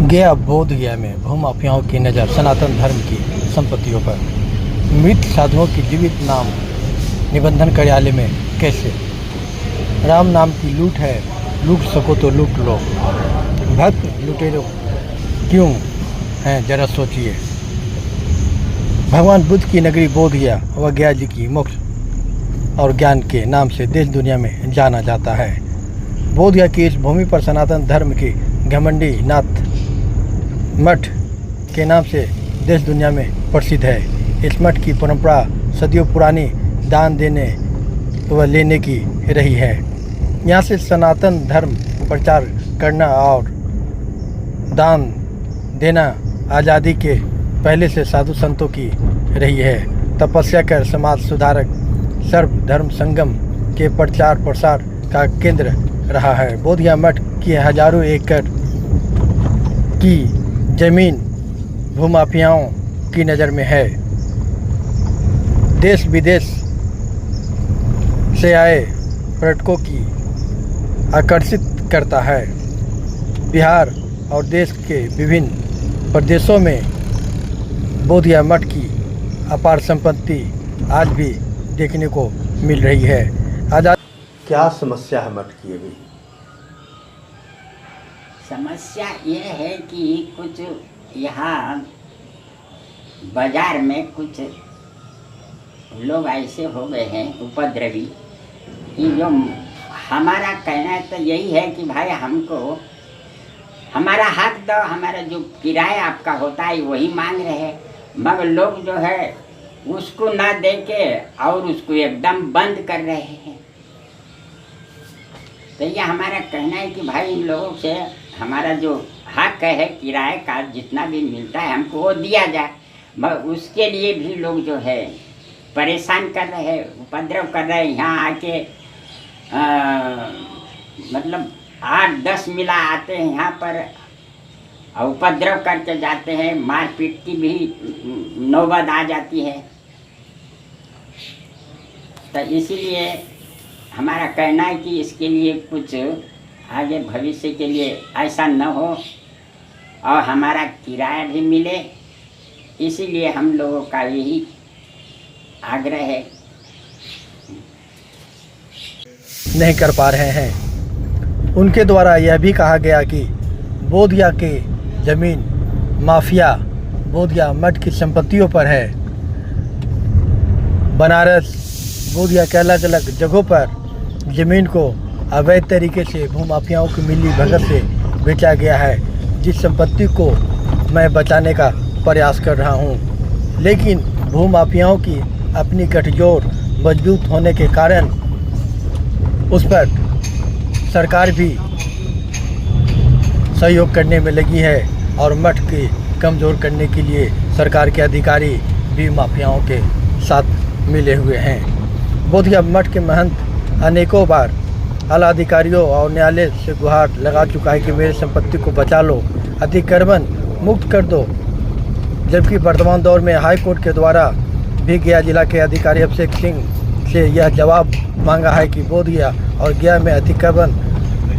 गया बोध गया में भूमाफियाओं की नज़र सनातन धर्म की संपत्तियों पर। मृत साधुओं की जीवित नाम निबंधन कार्यालय में कैसे? राम नाम की लूट है, लूट सको तो लूट लो। भक्त लुटेरों क्यों हैं जरा सोचिए। भगवान बुद्ध की नगरी बोध गया व गया जी की मोक्ष और ज्ञान के नाम से देश दुनिया में जाना जाता है। बोध गया की इस भूमि पर सनातन धर्म की घमंडी नाथ मठ के नाम से देश दुनिया में प्रसिद्ध है। इस मठ की परंपरा सदियों पुरानी दान देने व लेने की रही है। यहाँ से सनातन धर्म प्रचार करना और दान देना आज़ादी के पहले से साधु संतों की रही है। तपस्या कर समाज सुधारक सर्वधर्म संगम के प्रचार प्रसार का केंद्र रहा है। बोध गया मठ की हजारों एकड़ की जमीन भूमाफियाओं की नज़र में है। देश विदेश से आए पर्यटकों की आकर्षित करता है। बिहार और देश के विभिन्न प्रदेशों में बोध गया मठ की अपार संपत्ति आज भी देखने को मिल रही है। आजाद क्या समस्या है मठ की? अभी समस्या ये है कि कुछ यहाँ बाजार में कुछ लोग ऐसे हो गए हैं उपद्रवी कि जो हमारा कहना तो यही है कि भाई हमको हमारा हक दो, हमारा जो किराया आपका होता है वही मांग रहे हैं, मगर लोग जो है उसको ना दे के और उसको एकदम बंद कर रहे हैं। तो ये हमारा कहना है कि भाई इन लोगों से हमारा जो हक है किराए का जितना भी मिलता है हमको वो दिया जाए, मगर उसके लिए भी लोग जो है परेशान कर रहे हैं, उपद्रव कर रहे हैं। यहाँ आके मतलब 8-10 मिला आते हैं यहाँ पर और उपद्रव करके जाते हैं, मारपीट की भी नौबत आ जाती है। तो इसीलिए हमारा कहना है कि इसके लिए कुछ आगे भविष्य के लिए ऐसा न हो और हमारा किराया भी मिले, इसीलिए हम लोगों का यही आग्रह है। नहीं कर पा रहे हैं। उनके द्वारा यह भी कहा गया कि बोध गया के जमीन माफिया बोध गया मठ की संपत्तियों पर है। बनारस बोध गया के अलग अलग जगहों पर ज़मीन को अवैध तरीके से भूमाफियाओं की मिली भगत से बेचा गया है, जिस संपत्ति को मैं बचाने का प्रयास कर रहा हूं। लेकिन भूमाफियाओं की अपनी गठजोड़ मजबूत होने के कारण उस पर सरकार भी सहयोग करने में लगी है और मठ के कमज़ोर करने के लिए सरकार के अधिकारी भी माफियाओं के साथ मिले हुए हैं। बोध गया मठ के महंत अनेकों बार आला अधिकारियों और न्यायालय से गुहार लगा चुका है कि मेरी संपत्ति को बचा लो, अतिक्रमण मुक्त कर दो। जबकि वर्तमान दौर में हाई कोर्ट के द्वारा भी गया जिला के अधिकारी अभिषेक सिंह से यह जवाब मांगा है कि बोध गया और गया में अतिक्रमण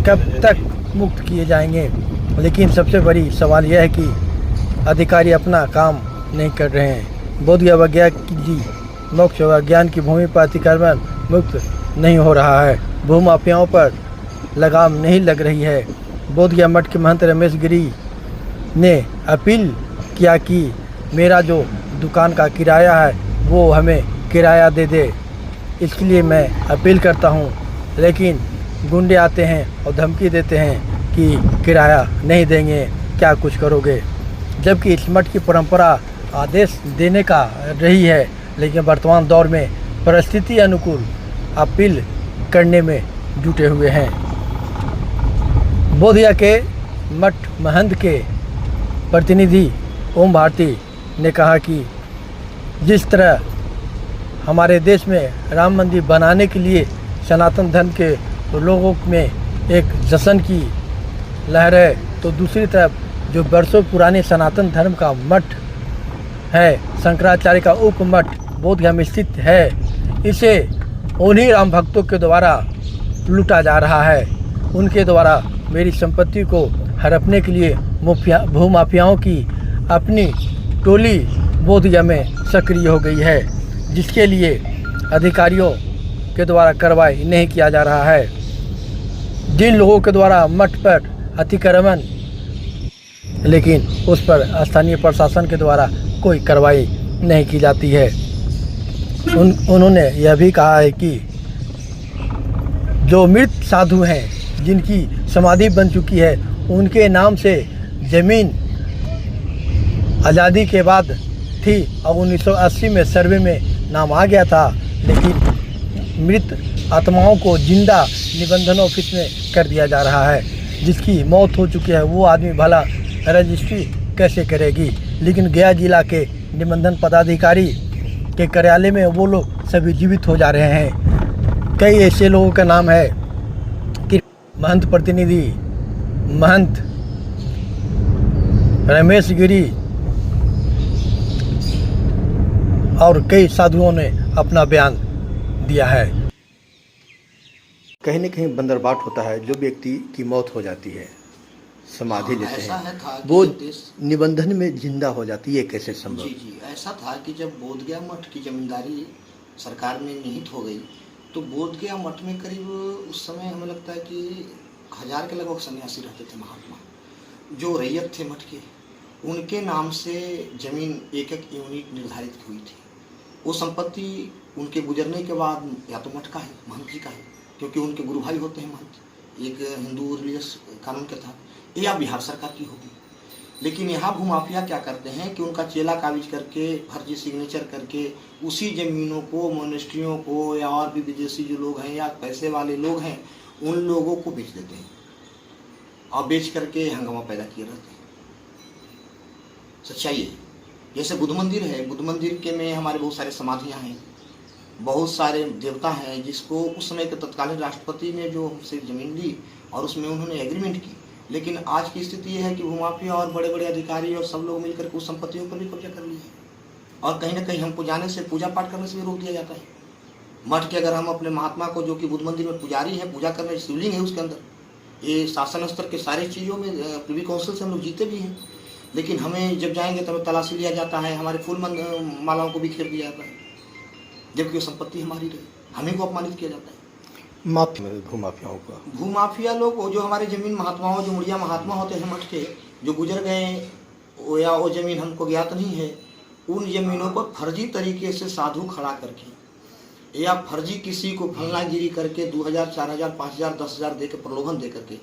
कब तक मुक्त किए जाएंगे। लेकिन सबसे बड़ी सवाल यह है कि अधिकारी अपना काम नहीं कर रहे हैं। बोध गया व गया जी मोक्ष व ज्ञान की भूमि पर अतिक्रमण मुक्त नहीं हो रहा है। भूमाफियाओं पर लगाम नहीं लग रही है। बोध गया मठ के महंत रमेश गिरी ने अपील किया कि मेरा जो दुकान का किराया है वो हमें किराया दे दे। इसके लिए मैं अपील करता हूँ, लेकिन गुंडे आते हैं और धमकी देते हैं कि किराया नहीं देंगे, क्या कुछ करोगे। जबकि इस मठ की परंपरा आदेश देने का रही है, लेकिन वर्तमान दौर में परिस्थिति अनुकूल अपील करने में जुटे हुए हैं। बोध गया के मठ महंत के प्रतिनिधि ओम भारती ने कहा कि जिस तरह हमारे देश में राम मंदिर बनाने के लिए सनातन धर्म के लोगों में एक जश्न की लहर है, तो दूसरी तरफ जो बरसों पुराने सनातन धर्म का मठ है, शंकराचार्य का उप मठ बोध गया में स्थित है, इसे उन्हीं राम भक्तों के द्वारा लूटा जा रहा है। उनके द्वारा मेरी संपत्ति को हड़पने के लिए भूमाफियाओं की अपनी टोली बोधगया में सक्रिय हो गई है, जिसके लिए अधिकारियों के द्वारा कार्रवाई नहीं किया जा रहा है। जिन लोगों के द्वारा मठ पर अतिक्रमण, लेकिन उस पर स्थानीय प्रशासन के द्वारा कोई कार्रवाई नहीं की जाती है। उन्होंने यह भी कहा है कि जो मृत साधु हैं, जिनकी समाधि बन चुकी है, उनके नाम से ज़मीन आज़ादी के बाद थी और 1980 में सर्वे में नाम आ गया था, लेकिन मृत आत्माओं को जिंदा निबंधन ऑफिस में कर दिया जा रहा है। जिसकी मौत हो चुकी है वो आदमी भला रजिस्ट्री कैसे करेगी। लेकिन गया जिला के निबंधन पदाधिकारी के कार्यालय में वो लोग सभी जीवित हो जा रहे हैं। कई ऐसे लोगों का नाम है कि महंत प्रतिनिधि महंत रमेश गिरी और कई साधुओं ने अपना बयान दिया है। कहीं न कहीं बंदरबाट होता है, जो व्यक्ति की मौत हो जाती है, समाधि लेते हैं, वो निबंधन में जिंदा हो जाती है, कैसे संभव? जी, ऐसा था कि जब बोधगया मठ की जमींदारी सरकार में निहित हो गई तो बोधगया मठ में करीब उस समय हमें लगता है कि 1000 के लगभग सन्यासी रहते थे महात्मा, जो रैयत थे मठ के, उनके नाम से जमीन एक एक यूनिट निर्धारित हुई थी। वो संपत्ति उनके गुजरने के बाद या तो मठ का है, महंत जी का है, क्योंकि उनके गुरु भाई होते हैं महंत, एक हिंदू रिलीजियस कानून के तहत, या बिहार सरकार की होगी। लेकिन यहाँ भूमाफिया क्या करते हैं कि उनका चेला काबिज करके, फर्जी सिग्नेचर करके उसी ज़मीनों को मोनेस्ट्रियों को या और भी विदेशी जो लोग हैं या पैसे वाले लोग हैं उन लोगों को बेच देते हैं और बेच करके हंगामा पैदा किए रहते हैं। सच्चाई है। जैसे बुद्ध मंदिर है, बुद्ध मंदिर के में हमारे बहुत सारे समाधियाँ हैं, बहुत सारे देवता हैं, जिसको उस समय के तत्कालीन राष्ट्रपति ने जो हमसे ज़मीन ली और उसमें उन्होंने एग्रीमेंट की। लेकिन आज की स्थिति ये है कि भूमाफिया और बड़े बड़े अधिकारी और सब लोग मिलकर के उस संपत्तियों पर भी कब्जा कर लिए और कहीं ना कहीं हमको जाने से, पूजा पाठ करने से भी रोक दिया जाता है। मठ के अगर हम अपने महात्मा को, जो कि बुद्ध मंदिर में पुजारी है, पूजा करने, शिवलिंग है उसके अंदर, ये शासन स्तर के सारी चीज़ों में प्रिवी काउंसिल से हम लोग जीते भी हैं, लेकिन हमें जब जाएंगे तब तलाशी लिया जाता है, हमारे फूल मालाओं को बिखेर दिया जाता है, जबकि वो संपत्ति हमारी रही, हमें को अपमानित किया जाता है। भूमाफियाओं का, भूमाफिया लोग जो हमारे जमीन महात्माओं, जो मुड़िया महात्मा होते हैं मठ के, जो गुजर गए या वो जमीन हमको ज्ञात नहीं है, उन जमीनों पर फर्जी तरीके से साधु खड़ा करके या फर्जी किसी को फलनागिरी करके 2000, 4000, 5000, 10000 दे के प्रलोभन दे करके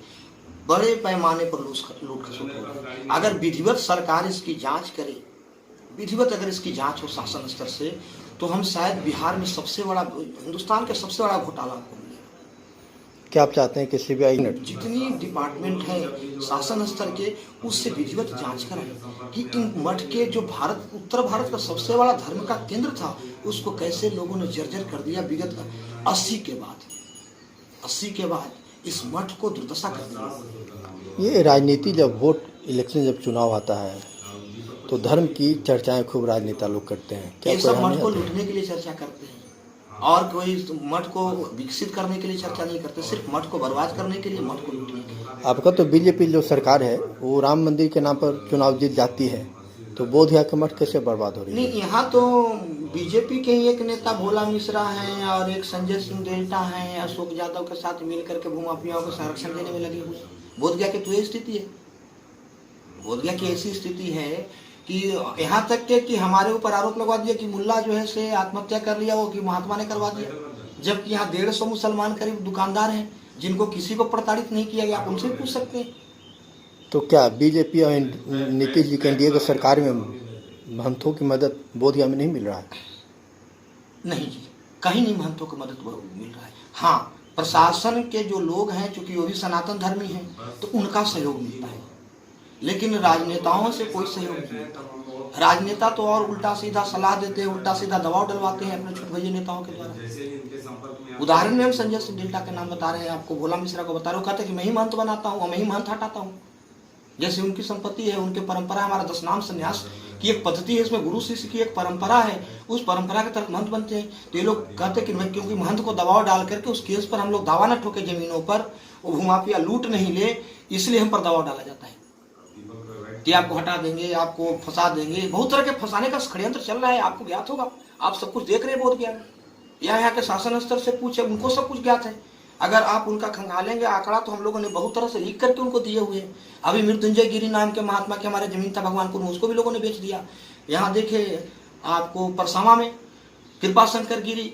बड़े पैमाने पर लूट खसोट हो रहा है। अगर विधिवत सरकार इसकी जांच करे, विधिवत अगर इसकी जांच हो शासन स्तर से, तो हम शायद बिहार में सबसे बड़ा, हिंदुस्तान के सबसे बड़ा घोटाला आपको मिलेगा। क्या आप चाहते हैं कि सीबीआई जितनी डिपार्टमेंट है शासन स्तर के, उससे विधिवत जांच कराएं कि इन मठ के जो भारत, उत्तर भारत का सबसे बड़ा धर्म का केंद्र था, उसको कैसे लोगों ने जर्जर कर दिया विगत 80 के बाद इस मठ को दुर्दशा कर दिया। ये राजनीति, जब वोट इलेक्शन, जब चुनाव आता है तो धर्म की चर्चाएं खूब राजनेता लोग करते हैं। क्या सब मठ को लूटने के लिए चर्चा करते हैं और कोई मठ को विकसित करने के लिए चर्चा नहीं करते, सिर्फ मठ को बर्बाद करने के लिए, मठ को लूटने के लिए। आपका तो बीजेपी जो सरकार है वो राम मंदिर के नाम पर चुनाव जीत जाती है, तो बोधगया का मठ कैसे बर्बाद हो रही है? नहीं, यहाँ तो बीजेपी के ही एक नेता भोला मिश्रा हैं और एक संजय सिंह डेल्टा हैं, अशोक यादव के साथ मिलकर के भूमाफियाओं को संरक्षण देने में लगे हुए। बोधगया की तो ये स्थिति है, बोधगया की ऐसी स्थिति है कि यहाँ तक के कि हमारे ऊपर आरोप लगवा दिया कि मुल्ला जो है से आत्महत्या कर लिया, वो कि महात्मा ने करवा दिया, जबकि यहाँ 150 मुसलमान करीब दुकानदार हैं जिनको किसी को प्रताड़ित नहीं किया गया। आप उनसे पूछ सकते हैं। तो क्या बीजेपी और नीतीश जी के एनडीए की सरकार में महंतों की मदद बोधगया में नहीं मिल रहा है? नहीं जी, कहीं नहीं महंतों की मदद मिल रहा है। हाँ, प्रशासन के जो लोग हैं, चूंकि वो भी सनातन धर्मी हैं, तो उनका सहयोग मिलता है, लेकिन राजनेताओं से कोई सहयोग नहीं मिलता। राजनेता तो और उल्टा सीधा सलाह देते हैं, उल्टा सीधा दबाव डलवाते हैं अपने छोटे नेताओं के द्वारा। उदाहरण में हम संजय सिंह डेल्टा का नाम बता रहे हैं, आपको भोला मिश्रा को बता रहे हो, कहते हैं कि मैं ही महंत बनाता हूँ और मैं ही महंत हटाता हूँ। जैसे उनकी संपत्ति है, उनकी परंपरा, हमारा 10 नाम संन्यास की एक पद्धति है, इसमें गुरु शिष्य की एक परंपरा है, उस परंपरा के तहत महंत बनते हैं। तो ये लोग कहते हैं कि मैं, क्योंकि महंत को दबाव डाल करके उस केस पर हम लोग दावा न ठोके जमीनों पर, वो भूमाफिया लूट नहीं ले, इसलिए हम पर दबाव डाला जाता है। कि आपको हटा देंगे, आपको फंसा देंगे। बहुत तरह के फंसाने का षड्यंत्र चल रहा है, आपको ज्ञात होगा, आप सब कुछ देख रहे हैं बोध गया में। यहाँ के शासन स्तर से पूछे, उनको सब कुछ ज्ञात है। अगर आप उनका खंगालेंगे आंकड़ा तो हम लोगों ने बहुत तरह से लिख करके उनको दिए हुए हैं। अभी मृत्युंजय गिरी नाम के महात्मा की हमारे जमीन था भगवानपुर में, उसको भी लोगों ने बेच दिया। यहाँ देखिए आपको परसावा में कृपा शंकर गिरी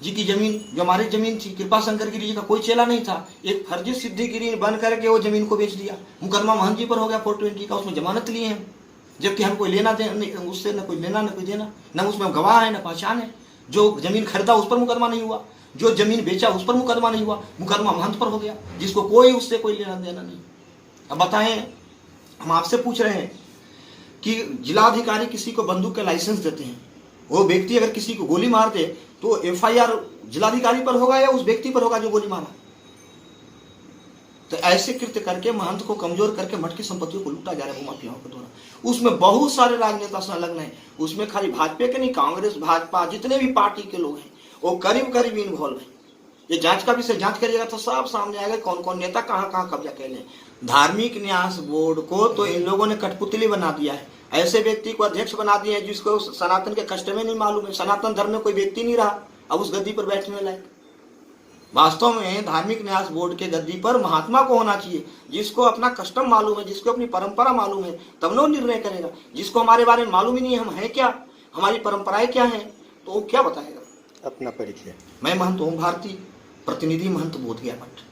जी की जमीन, जो हमारी जमीन थी, कृपा शंकर गिरी जी का कोई चेला नहीं था, एक फर्जी सिद्धि गिरी बन करके वो जमीन को बेच दिया। मुकदमा महंत जी पर हो गया 420 का, उसमें जमानत लिए हैं, जबकि हम कोई लेना देना उससे, न कोई लेना न कोई देना, न उसमें गवाह है न पहचान है। जो जमीन खरीदा उस पर मुकदमा नहीं हुआ, जो जमीन बेचा उस पर मुकदमा नहीं हुआ, मुकदमा महंत पर हो गया, जिसको कोई उससे कोई लेना देना नहीं। अब बताएं, हम आपसे पूछ रहे हैं कि जिलाधिकारी किसी को बंदूक का लाइसेंस देते हैं, वो व्यक्ति अगर किसी को गोली मार दे तो एफआईआर जिलाधिकारी पर होगा या उस व्यक्ति पर होगा जो गोली मारा? तो ऐसे कृत्य करके महंत को कमजोर करके मठ की संपत्तियों को लूटा जा रहा है भूमाफियाओं के द्वारा। उसमें बहुत सारे राजनेता संलग्न हैं, उसमें खाली भाजपा के नहीं, कांग्रेस भाजपा जितने भी पार्टी के लोग हैं वो करीब करीब इन्वॉल्व है। ये जांच का विषय जांच करिएगा तो सब सामने आएगा कौन कौन नेता कहाँ कहाँ कब्जा कर ले। धार्मिक न्यास बोर्ड को तो इन लोगों ने कठपुतली बना दिया है, ऐसे व्यक्ति को अध्यक्ष बना दिए हैं जिसको सनातन के कष्ट में नहीं मालूम है, सनातन धर्म में कोई व्यक्ति नहीं रहा अब उस गद्दी पर बैठने लायक। वास्तव में धार्मिक न्यास बोर्ड के गद्दी पर महात्मा को होना चाहिए, जिसको अपना कस्टम मालूम है, जिसको अपनी परंपरा मालूम है, तब न निर्णय करेगा। जिसको हमारे बारे में मालूम ही नहीं है, हम हैं क्या, हमारी परंपराएं क्या हैं, तो वो क्या बताएगा? अपना परिचय। मैं महंत ओम भारती, प्रतिनिधि महंत बोध गया मठ।